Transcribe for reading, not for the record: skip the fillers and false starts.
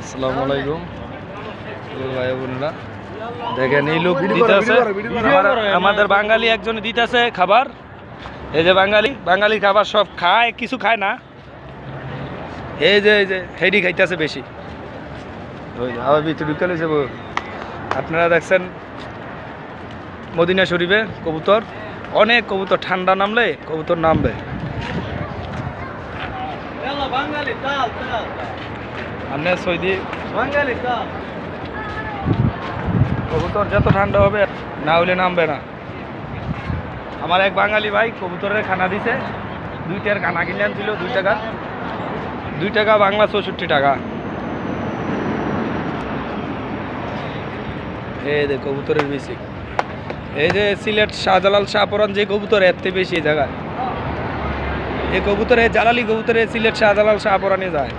আসসালামু আলাইকুম ভাই বোনেরা, দেখেন এই লোক দিতেছে আমাদের বাঙালি একজন দিতেছে খাবার। এই যে বাঙালি খাবার সব খায়, কিছু খায় না। এই যে হেডি খাইতেছে বেশি। ওই যে আবার ভিতরে ঢুকে লইছে। আপনারা দেখছেন মদিনা শরীফে কবুতর, অনেক কবুতর, ঠান্ডা নামলে কবুতর নামবে। আপনি সৌদি কবুতর যত ঠান্ডা হবে না হলে নামবে না। আমার এক বাঙালি ভাই কবুতরের খানা দিছে, 2টার খানা কিনে আনছিল 2 টাকা বাংলা 64 টাকা। এই যে কবুতরের বেশি, এই যে সিলেট শাহজালাল শাহপরান যে কবুতর এর থেকে বেশি জায়গায় এই কবুতরে জালালি কবুতরে সিলেট শাহজালাল শাহপরানে যায়।